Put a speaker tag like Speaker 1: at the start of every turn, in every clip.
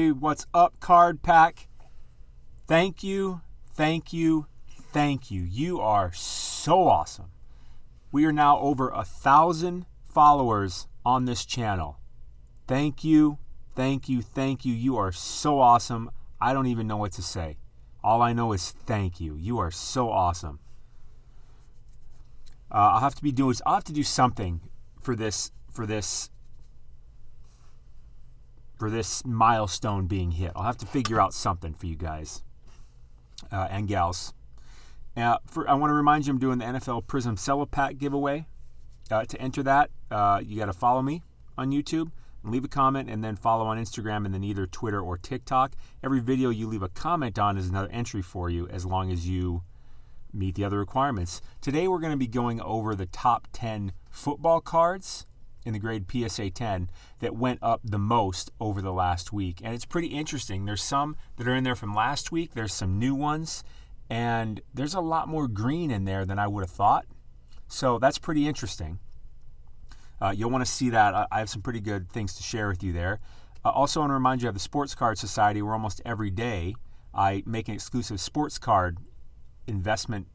Speaker 1: Hey, what's up, Card Pack? Thank you, thank you, thank you. You are so awesome. We are now over 1,000 followers on this channel. Thank you, thank you, thank you. You are so awesome. I don't even know what to say. All I know is thank you. You are so awesome. I'll have to do something for this milestone being hit. I'll have to figure out something for you guys and gals. I want to remind you I'm doing the NFL Prism Cello Pack giveaway. To enter that, you got to follow me on YouTube, leave a comment, and then follow on Instagram and then either Twitter or TikTok. Every video you leave a comment on is another entry for you as long as you meet the other requirements. Today we're going to be going over the top 10 football cards in the grade PSA 10 that went up the most over the last week. And it's pretty interesting. There's some that are in there from last week. There's some new ones. And there's a lot more green in there than I would have thought. So that's pretty interesting. You'll want to see that. I have some pretty good things to share with you there. Also, I want to remind you of the Sports Card Society, where almost every day I make an exclusive sports card investment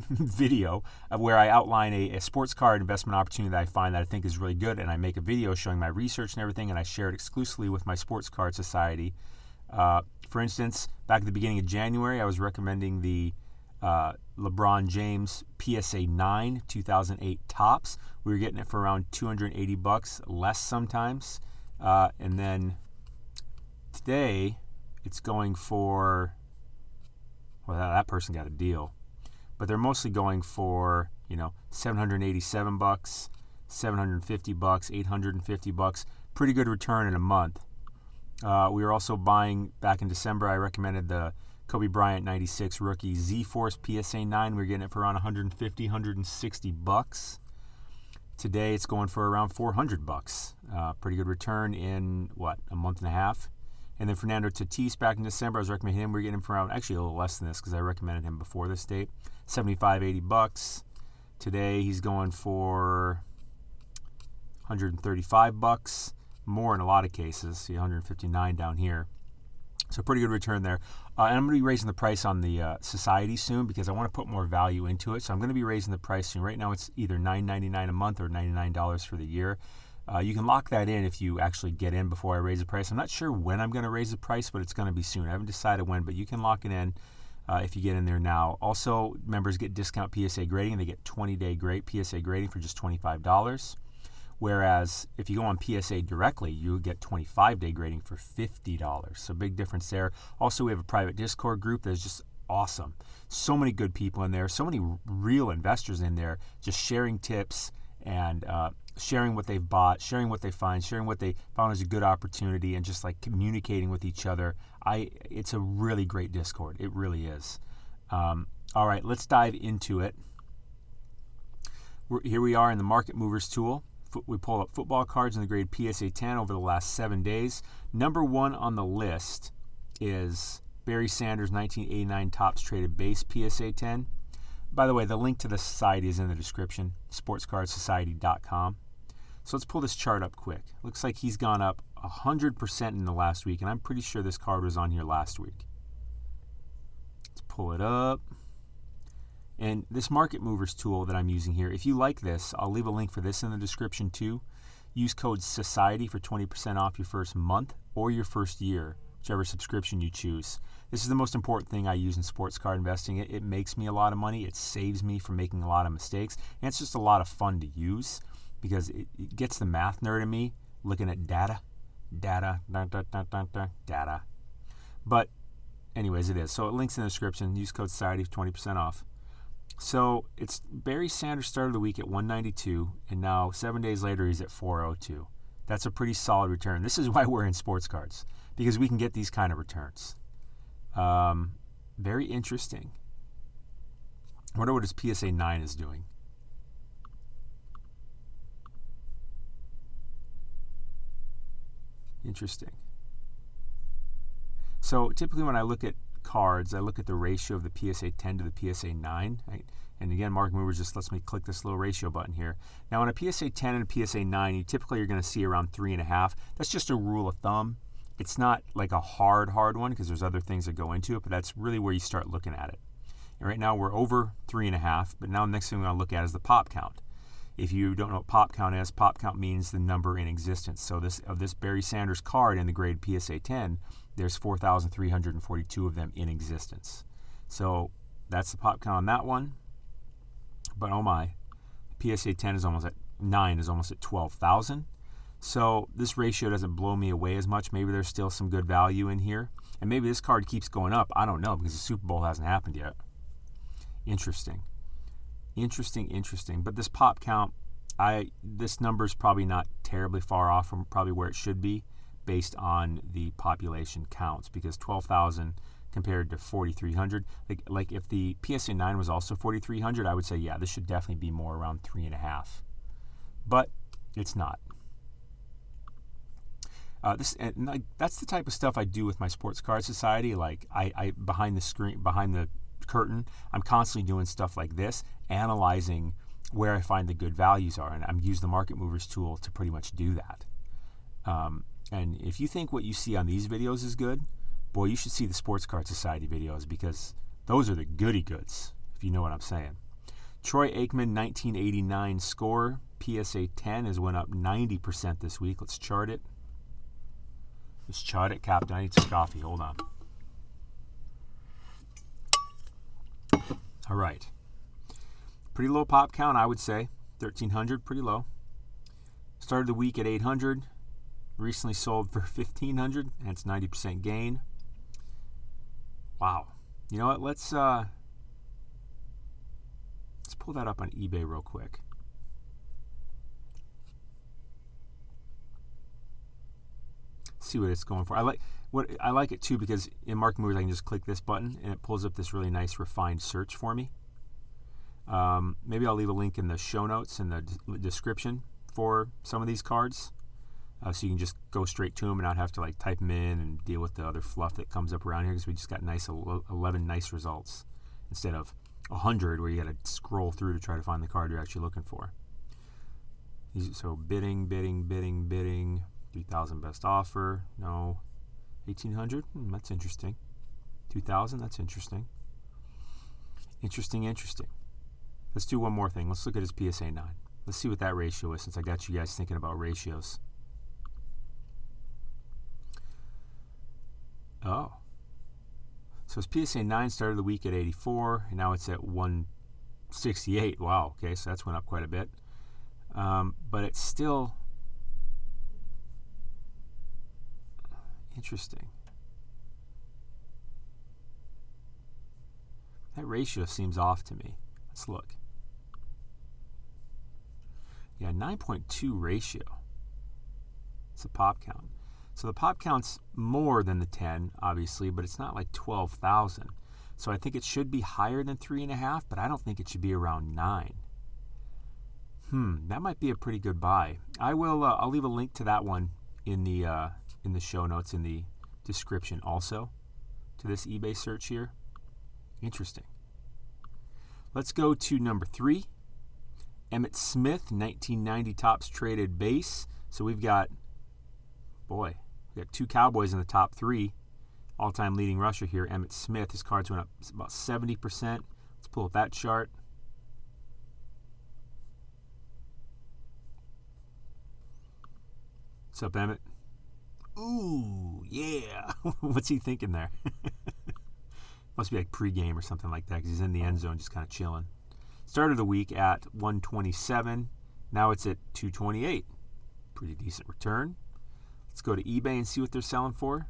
Speaker 1: video of where I outline a sports card investment opportunity that I find that I think is really good, and I make a video showing my research and everything, and I share it exclusively with my Sports Card Society. For instance, back at the beginning of January, I was recommending the LeBron James PSA 9 2008 Topps. We were getting it for around $280, less sometimes. And then today, it's going for, well, that person got a deal. But they're mostly going for, $787, $750, $850. Pretty good return in a month. We were also buying, back in December, I recommended the Kobe Bryant 96 rookie Z-Force PSA 9. We were getting it for around $150, $160. Today it's going for around $400. Pretty good return in, a month and a half. And then Fernando Tatis back in December, I was recommending him. We were getting him for around, actually a little less than this because I recommended him before this date, $75, $80. Today he's going for $135. More in a lot of cases. See, $159 down here. So pretty good return there. And I'm going to be raising the price on the Society soon because I want to put more value into it. So I'm going to be raising the price soon. Right now it's either $9.99 a month or $99 for the year. You can lock that in if you actually get in before I raise the price. I'm not sure when I'm going to raise the price, but it's going to be soon. I haven't decided when, but you can lock it in if you get in there now. Also, members get discount PSA grading. They get 20-day PSA grading for just $25. Whereas if you go on PSA directly, you get 25-day grading for $50. So big difference there. Also, we have a private Discord group that is just awesome. So many good people in there. So many real investors in there just sharing tips and sharing what they've bought, sharing what they find, sharing what they found as a good opportunity, and just like communicating with each other. It's a really great Discord. It really is. All right, let's dive into it. Here we are in the Market Movers tool. We pulled up football cards in the grade PSA 10 over the last 7 days. Number one on the list is Barry Sanders 1989 Topps Traded Base PSA 10. By the way, the link to the society is in the description, SportsCardSociety.com. So let's pull this chart up quick. Looks like he's gone up 100% in the last week, and I'm pretty sure this card was on here last week. Let's pull it up. And this Market Movers tool that I'm using here, if you like this, I'll leave a link for this in the description too. Use code SOCIETY for 20% off your first month or your first year, whichever subscription you choose. This is the most important thing I use in sports card investing. It makes me a lot of money. It saves me from making a lot of mistakes. And it's just a lot of fun to use because it gets the math nerd in me looking at data. But anyways, it is. So it links in the description. Use code SOCIETY for 20% off. So it's Barry Sanders started the week at 192, and now 7 days later he's at 402. That's a pretty solid return. This is why we're in sports cards, because we can get these kind of returns. Very interesting. I wonder what his PSA 9 is doing. Interesting. So typically when I look at cards, I look at the ratio of the PSA 10 to the PSA 9. Right? And again, Market Movers just lets me click this little ratio button here. Now, on a PSA 10 and a PSA 9, you typically are going to see around 3.5. That's just a rule of thumb. It's not like a hard one because there's other things that go into it, but that's really where you start looking at it. And right now we're over 3.5, but now the next thing we're going to look at is the pop count. If you don't know what pop count is, pop count means the number in existence. So this Barry Sanders card in the grade PSA 10, there's 4,342 of them in existence. So that's the pop count on that one. But oh my, PSA 10 is almost at 9, is almost at 12,000. So this ratio doesn't blow me away as much. Maybe there's still some good value in here. And maybe this card keeps going up. I don't know because the Super Bowl hasn't happened yet. Interesting. But this pop count, this number's probably not terribly far off from probably where it should be based on the population counts, because 12,000 compared to 4,300, like if the PSA 9 was also 4,300, I would say, yeah, this should definitely be more around 3.5. But it's not. That's the type of stuff I do with my Sports Card Society. Like I behind the curtain, I'm constantly doing stuff like this, analyzing where I find the good values are, and I'm using the Market Movers tool to pretty much do that. And if you think what you see on these videos is good, boy, you should see the Sports Card Society videos, because those are the goody goods, if you know what I'm saying. Troy Aikman, 1989 score, PSA 10 has went up 90% this week. Let's chart it. Let's chart it, Captain. I need some coffee. Hold on. All right. Pretty low pop count, I would say. 1,300, pretty low. Started the week at 800. Recently sold for 1,500, and it's 90% gain. Wow. You know what? Let's pull that up on eBay real quick. See what it's going for. I like it too, because in Market Movers I can just click this button and it pulls up this really nice refined search for me. Maybe I'll leave a link in the show notes in the description for some of these cards, so you can just go straight to them and not have to like type them in and deal with the other fluff that comes up around here, because we just got 11 nice results instead of 100 where you got to scroll through to try to find the card you're actually looking for. So bidding. 3,000 best offer. No. 1,800. That's interesting. 2,000. That's interesting. Interesting. Let's do one more thing. Let's look at his PSA 9. Let's see what that ratio is, since I got you guys thinking about ratios. Oh. So his PSA 9 started the week at 84, and now it's at 168. Wow. Okay, so that's went up quite a bit. But it's still interesting. That ratio seems off to me. Let's look. Yeah, 9.2 ratio. It's a pop count. So the pop count's more than the 10, obviously, but it's not like 12,000. So I think it should be higher than 3.5, but I don't think it should be around 9. That might be a pretty good buy. I'll leave a link to that one in the show notes, in the description also, to this eBay search here. Interesting. Let's go to number 3. Emmett Smith, 1990 Topps Traded Base. So we've got, we got 2 Cowboys in the top 3. All-time leading rusher here, Emmett Smith. His cards went up about 70%. Let's pull up that chart. What's up, Emmett? Ooh, yeah. What's he thinking there? Must be like pregame or something like that, because he's in the end zone just kind of chilling. Started the week at 127. Now it's at 228. Pretty decent return. Let's go to eBay and see what they're selling for.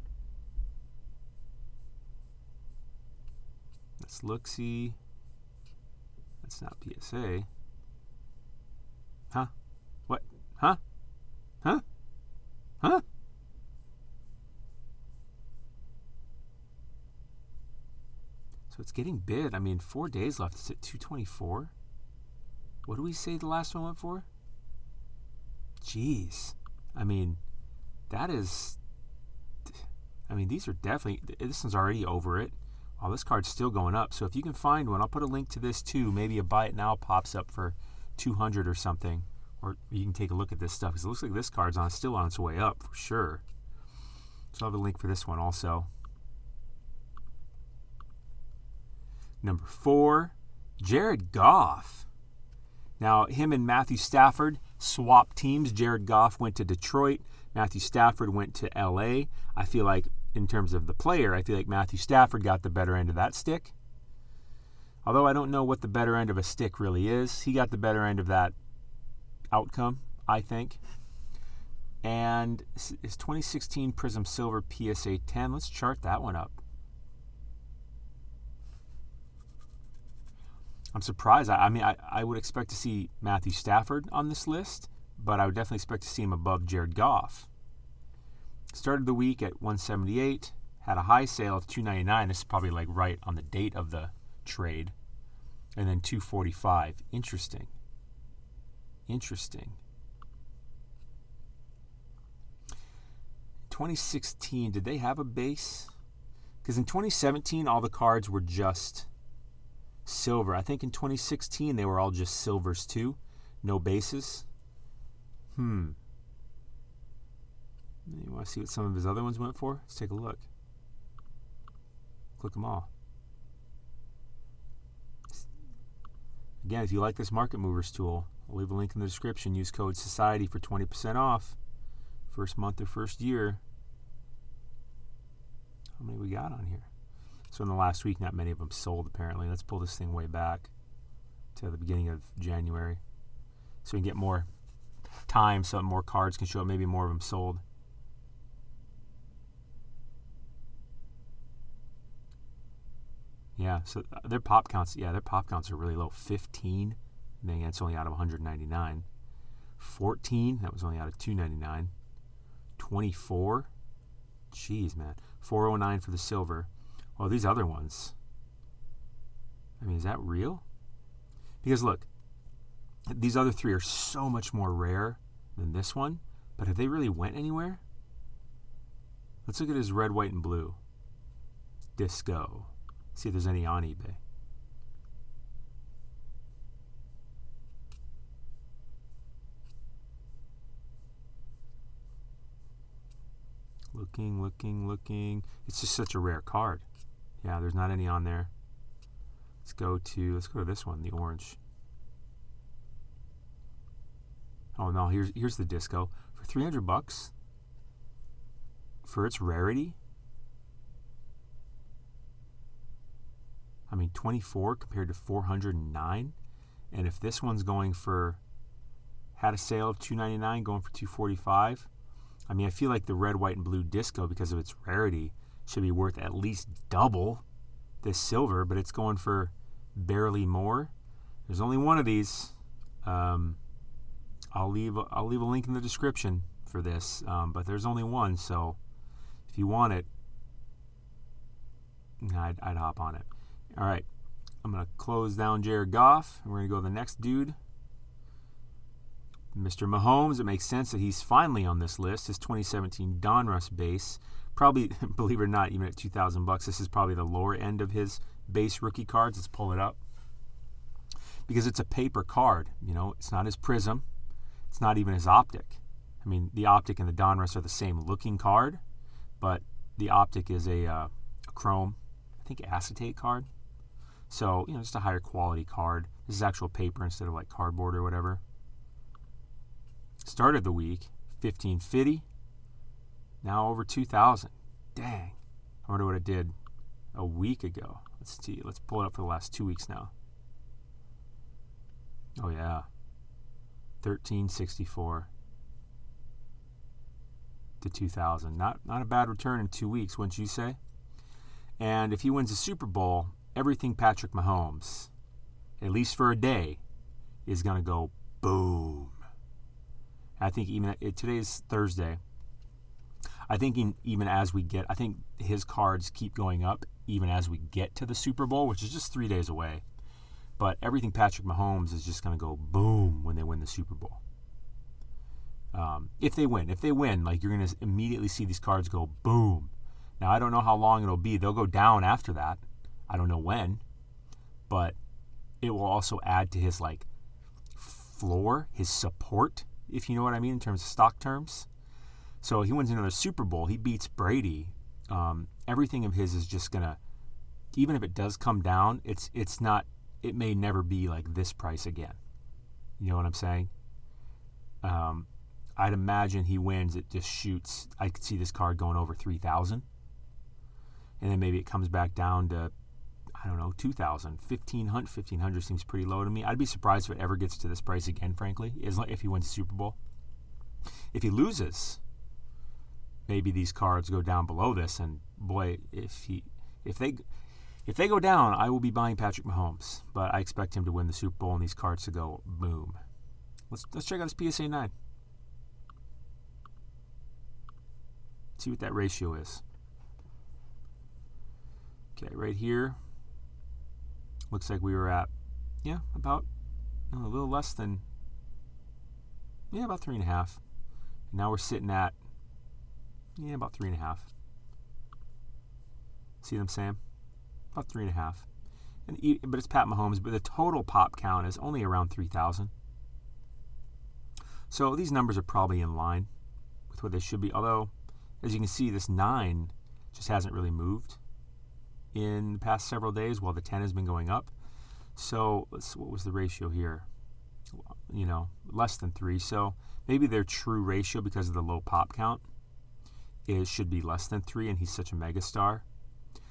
Speaker 1: Let's look-see. That's not PSA. Huh? What? Huh? Huh? Huh? So it's getting bid. I mean, 4 days left. It's at 224. What do we say the last one went for? Jeez. I mean, that is... I mean, these are definitely... This one's already over it. Oh, this card's still going up. So if you can find one, I'll put a link to this too. Maybe a buy it now pops up for 200 or something. Or you can take a look at this stuff, because it looks like this card's still on its way up for sure. So I'll have a link for this one also. Number 4, Jared Goff. Now, him and Matthew Stafford swapped teams. Jared Goff went to Detroit. Matthew Stafford went to LA. I feel like, in terms of the player, I feel like Matthew Stafford got the better end of that stick. Although I don't know what the better end of a stick really is. He got the better end of that outcome, I think. And his 2016 Prism Silver PSA 10. Let's chart that one up. I'm surprised. I would expect to see Matthew Stafford on this list, but I would definitely expect to see him above Jared Goff. Started the week at 178, had a high sale of 299. This is probably like right on the date of the trade. And then 245. Interesting. 2016, did they have a base? Because in 2017, all the cards were just silver. I think in 2016 they were all just silvers too, no bases. You want to see what some of his other ones went for? Let's take a look. Click them all. Again, if you like this Market Movers tool, I'll leave a link in the description. Use code SOCIETY for 20% off. First month or first year. How many we got on here? So in the last week, not many of them sold, apparently. Let's pull this thing way back to the beginning of January so we can get more time so more cards can show up. Maybe more of them sold. Yeah, so their pop counts are really low. 15, then it's only out of 199. 14, that was only out of 299. 24, jeez, man. 409 for the silver. Well, these other ones, I mean, is that real? Because look, these other 3 are so much more rare than this one, but have they really went anywhere? Let's look at his red, white, and blue. Disco. See if there's any on eBay. Looking. It's just such a rare card. Yeah, there's not any on there. Let's go to this one, the orange. Oh no, here's the disco. For $300 for its rarity. I mean, 24 compared to 409. And if this one's going for, had a sale of $299, going for $245. I mean, I feel like the red, white, and blue disco, because of its rarity, should be worth at least double this silver, but it's going for barely more. There's only one of these. I'll leave a link in the description for this, but there's only one, so if you want it, I'd hop on it. All right, I'm going to close down Jared Goff, and we're going to go to the next dude. Mr. Mahomes, it makes sense that he's finally on this list. His 2017 Donruss base, probably, believe it or not, even at $2,000, this is probably the lower end of his base rookie cards. Let's pull it up. Because it's a paper card, you know, it's not his Prism. It's not even his Optic. I mean, the Optic and the Donruss are the same looking card, but the Optic is a chrome, I think, acetate card. So, you know, just a higher quality card. This is actual paper instead of like cardboard or whatever. Started the week, 1550. Now over 2,000. Dang. I wonder what it did a week ago. Let's see. Let's pull it up for the last 2 weeks now. Oh, yeah. 1364 to 2,000. Not a bad return in 2 weeks, wouldn't you say? And if he wins the Super Bowl, everything Patrick Mahomes, at least for a day, is going to go boom. I think even today's Thursday. I think even as we get, I think his cards keep going up even as we get to the Super Bowl, which is just 3 days away. But everything Patrick Mahomes is just going to go boom when they win the Super Bowl. If they win, like, you're going to immediately see these cards go boom. Now, I don't know how long it'll be. They'll go down after that. I don't know when. But it will also add to his, like, floor, his support, if you know what I mean, in terms of stock terms. So he wins another Super Bowl. He beats Brady. Everything of his is just gonna, even if it does come down, it's not. It may never be like this price again. You know what I'm saying? I'd imagine he wins. It just shoots. I could see this card going over 3,000, and then maybe it comes back down to, I don't know, 2,000, 1,500. 1,500 seems pretty low to me. I'd be surprised if it ever ggets to this price again, frankly, if he wins the Super Bowl. If he loses, maybe these cards go down below this, and boy, if they go down, I will be buying Patrick Mahomes. But I expect him to win the Super Bowl and these cards to go boom. Let's check out his PSA 9. See what that ratio is. Okay, right here. Looks like we were at, about a little less than, about 3.5. Now we're sitting at, about 3.5. See what I'm saying? About 3.5. But it's Pat Mahomes, but the total pop count is only around 3,000. So these numbers are probably in line with what they should be. Although, as you can see, this 9 just hasn't really moved in the past several days while the 10 has been going up. So what was the ratio here? Less than 3. So maybe their true ratio, because of the low pop count, should be less than 3, and he's such a megastar.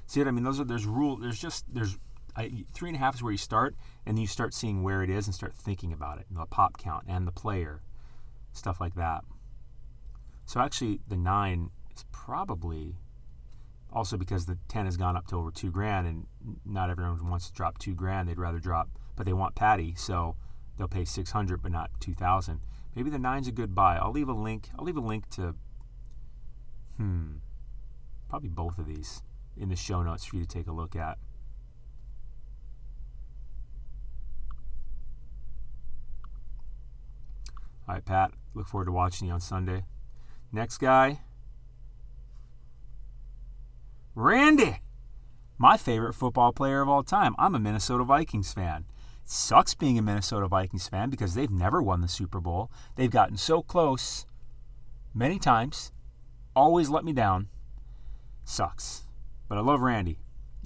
Speaker 1: See what I mean? There's 3.5 is where you start, and then you start seeing where it is and start thinking about it, the pop count and the player, stuff like that. So actually, the 9 is probably also because the 10 has gone up to over $2,000, and not everyone wants to drop $2,000. They'd rather drop, but they want Patty, so they'll pay $600, but not $2,000. Maybe the 9's a good buy. I'll leave a link to probably both of these in the show notes for you to take a look at. All right, Pat, look forward to watching you on Sunday. Next guy, Randy, my favorite football player of all time. I'm a Minnesota Vikings fan. It sucks being a Minnesota Vikings fan because they've never won the Super Bowl. They've gotten so close many times, always let me down. Sucks. But I love Randy.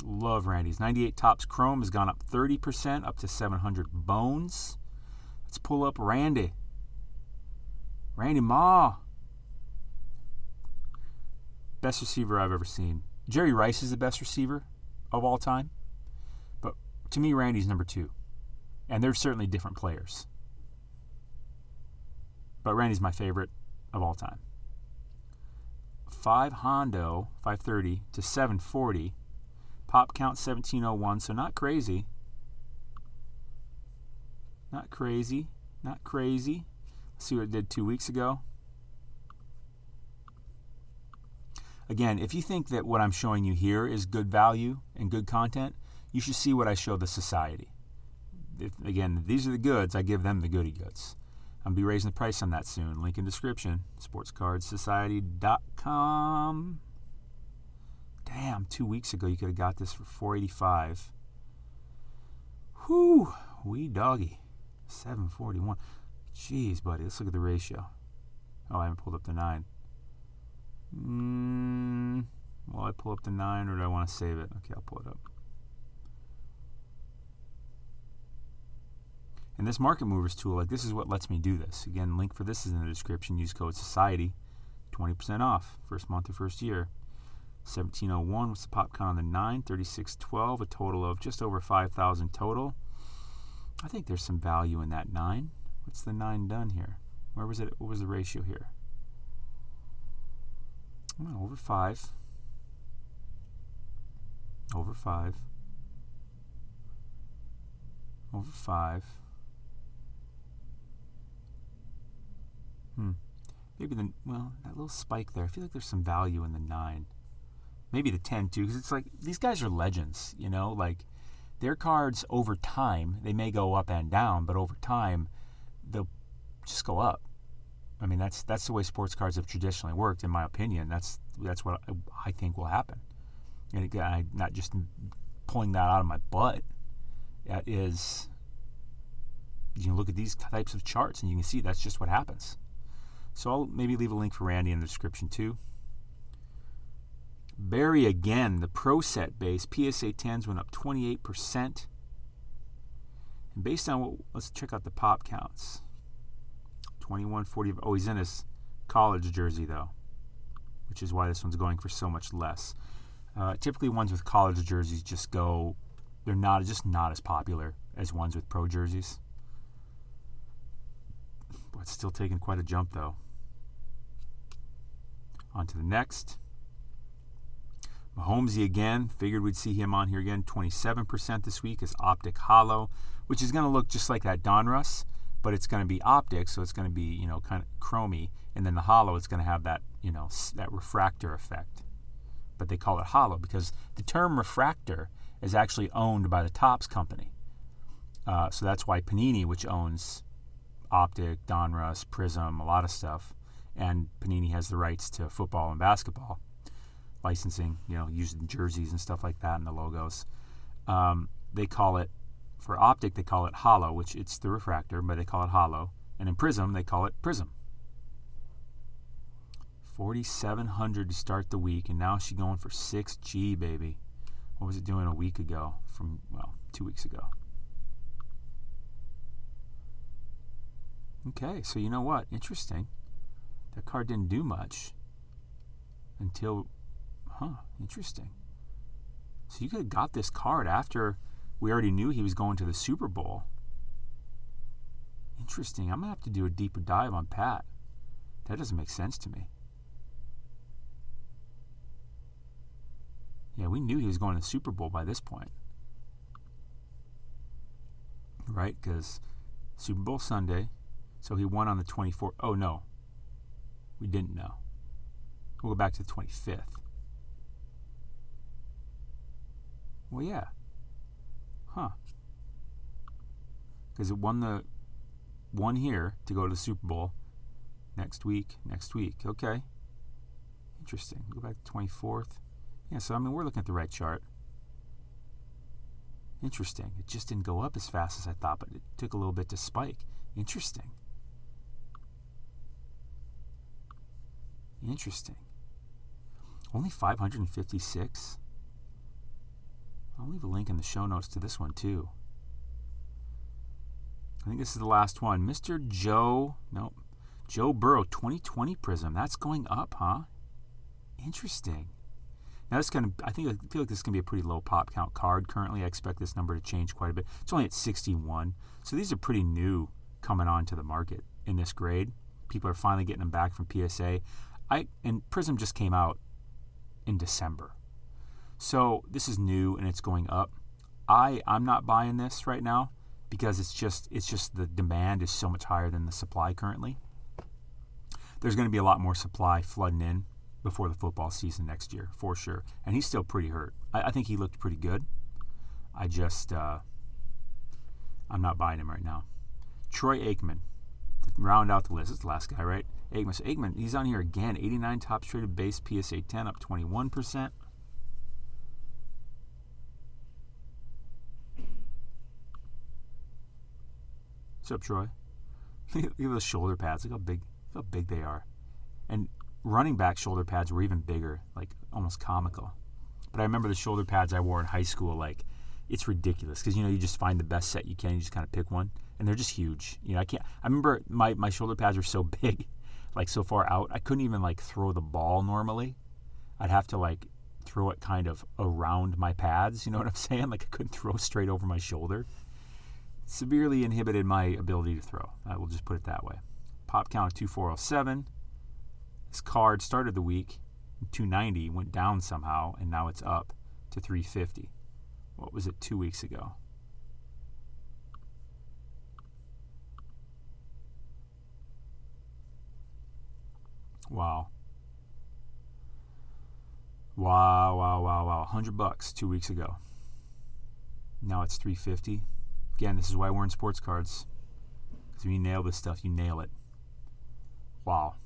Speaker 1: Love Randy's 98 Topps Chrome has gone up 30%, up to 700 bones. Let's pull up Randy. Randy Ma. Best receiver I've ever seen. Jerry Rice is the best receiver of all time. But to me, Randy's number 2. And they're certainly different players. But Randy's my favorite of all time. 5 Hondo, 530 to 740. Pop count 1701, so not crazy. Not crazy. Not crazy. Let's see what it did 2 weeks ago. Again, if you think that what I'm showing you here is good value and good content, you should see what I show the society. Again, these are the goods. I give them the goody goods. I'll be raising the price on that soon. Link in description. SportsCardSociety.com. Damn, 2 weeks ago you could have got this for $485. Whew, wee doggy. 741. Jeez, buddy. Let's look at the ratio. Oh, I haven't pulled up the 9. Will I pull up the 9 or do I want to save it? Okay, I'll pull it up. And this Market Movers tool, this is what lets me do this. Again, link for this is in the description. Use code SOCIETY, 20% off. First month or first year. 1701, what's the pop count on the 9? 3612, a total of just over 5,000 total. I think there's some value in that 9. What's the 9 done here? Where was it? What was the ratio here? Oh, over 5. Over 5. Over 5. Maybe that little spike there. I feel like there's some value in the 9. Maybe the 10 too, because it's like these guys are legends, their cards over time, they may go up and down, but over time they'll just go up. I mean, that's the way sports cards have traditionally worked, in my opinion. That's what I think will happen. And again, I'm not just pulling that out of my butt. That is, you can look at these types of charts and you can see that's just what happens. So I'll maybe leave a link for Randy in the description too. Barry again, the Pro Set base, PSA 10s went up 28%. And based on what, let's check out the pop counts. 2140. Oh, he's in his college jersey though, which is why this one's going for so much less. Typically ones with college jerseys just go, they're not as popular as ones with pro jerseys. But it's still taking quite a jump though. On to the next. Mahomes again, figured we'd see him on here again. 27% this week is Optic Hollow, which is going to look just like that Donruss, but it's going to be optic, so it's going to be, kind of chromy, and then the hollow, it's going to have that, that refractor effect. But they call it hollow because the term refractor is actually owned by the Topps company. So that's why Panini, which owns Optic, Donruss, Prism, a lot of stuff, and Panini has the rights to football and basketball licensing, using jerseys and stuff like that and the logos. They call it, for Optic, they call it hollow, which it's the refractor, but they call it hollow. And in Prism, they call it Prism. 4,700 to start the week, and now she's going for 6G, baby. What was it doing a week ago? 2 weeks ago. Okay, so you know what? Interesting. That card didn't do much until, interesting. So you could have got this card after we already knew he was going to the Super Bowl. Interesting. I'm going to have to do a deeper dive on Pat. That doesn't make sense to me. Yeah, we knew he was going to the Super Bowl by this point. Right? Because Super Bowl Sunday. So he won on the 24th. Oh, no. We didn't know. We'll go back to the 25th. Well, yeah. Because it won here to go to the Super Bowl next week. Okay. Interesting. Go back to the 24th. Yeah, so we're looking at the right chart. Interesting. It just didn't go up as fast as I thought, but it took a little bit to spike. Interesting. Only 556? I'll leave a link in the show notes to this one too. I think this is the last one. Mr. Joe Burrow 2020 Prism. That's going up, huh? Interesting. Now I feel like this is going to be a pretty low pop count card. Currently, I expect this number to change quite a bit. It's only at 61. So these are pretty new coming onto the market in this grade. People are finally getting them back from PSA. And Prism just came out in December. So this is new and it's going up. I'm not buying this right now because it's just the demand is so much higher than the supply currently. There's going to be a lot more supply flooding in before the football season next year, for sure. And he's still pretty hurt. I think he looked pretty good. I'm not buying him right now. Troy Aikman, to round out the list. It's the last guy, right? Aikman. So Aikman, he's on here again. 89 top traded base, PSA 10, up 21%. What's up, Troy? Look at those shoulder pads. Look how big they are. And running back shoulder pads were even bigger, like almost comical. But I remember the shoulder pads I wore in high school, like it's ridiculous because you just find the best set you can, you just kind of pick one, and they're just huge. I remember my shoulder pads were so big, like so far out, I couldn't even like throw the ball normally. I'd have to like throw it kind of around my pads, you know what I'm saying? Like I couldn't throw straight over my shoulder. Severely inhibited my ability to throw. I will just put it that way. Pop count of 2407. This card started the week 290, went down somehow, and now it's up to 350. What was it 2 weeks ago? Wow. $100 2 weeks ago. Now it's 350. Again, this is why we're in sports cards. Because when you nail this stuff, you nail it. Wow.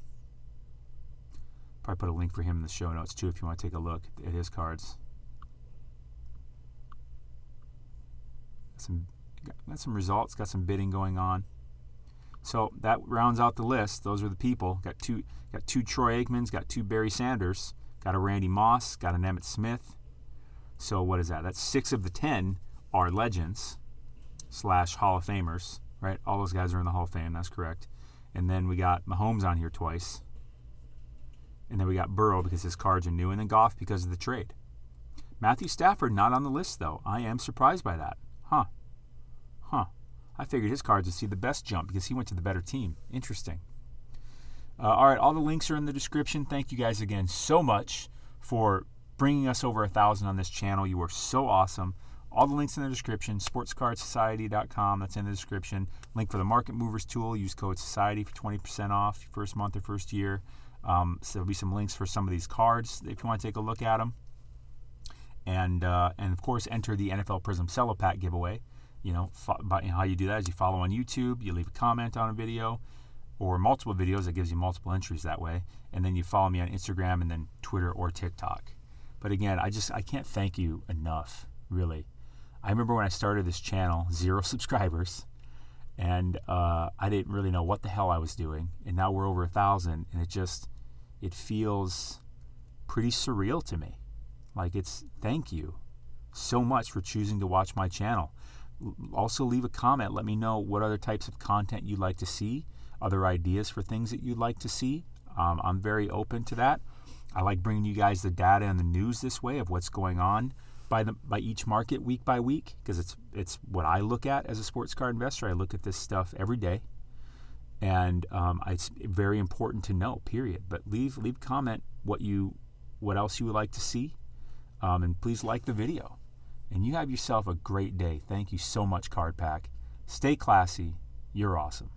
Speaker 1: Probably put a link for him in the show notes too if you want to take a look at his cards. Got some results, got some bidding going on. So that rounds out the list. Those are the people. Got two Troy Aikmans, got 2 Barry Sanders, got a Randy Moss, got an Emmett Smith. So what is that? That's 6 of the 10 are legends / Hall of Famers, right? All those guys are in the Hall of Fame. That's correct. And then we got Mahomes on here twice. And then we got Burrow because his cards are new, and then Goff because of the trade. Matthew Stafford not on the list, though. I am surprised by that. Huh. I figured his cards would see the best jump because he went to the better team. Interesting. All right, all the links are in the description. Thank you guys again so much for bringing us over 1,000 on this channel. You are so awesome. All the links in the description. SportsCardSociety.com. That's in the description. Link for the Market Movers tool. Use code SOCIETY for 20% off your first month or first year. So there'll be some links for some of these cards if you want to take a look at them. And of course, enter the NFL Prism Cello Pack giveaway. How you do that is you follow on YouTube, you leave a comment on a video or multiple videos. That gives you multiple entries that way. And then you follow me on Instagram and then Twitter or TikTok. But again, I can't thank you enough, really. I remember when I started this channel, 0 subscribers, and I didn't really know what the hell I was doing. And now we're over 1,000, and it feels pretty surreal to me. Thank you so much for choosing to watch my channel. Also leave a comment. Let me know what other types of content you'd like to see, other ideas for things that you'd like to see. I'm very open to that. I like bringing you guys the data and the news this way of what's going on by each market week by week, because it's what I look at as a sports card investor. I look at this stuff every day, and it's very important to know, period. But leave a comment what else you would like to see, and please like the video. And you have yourself a great day. Thank you so much, Card Pack. Stay classy. You're awesome.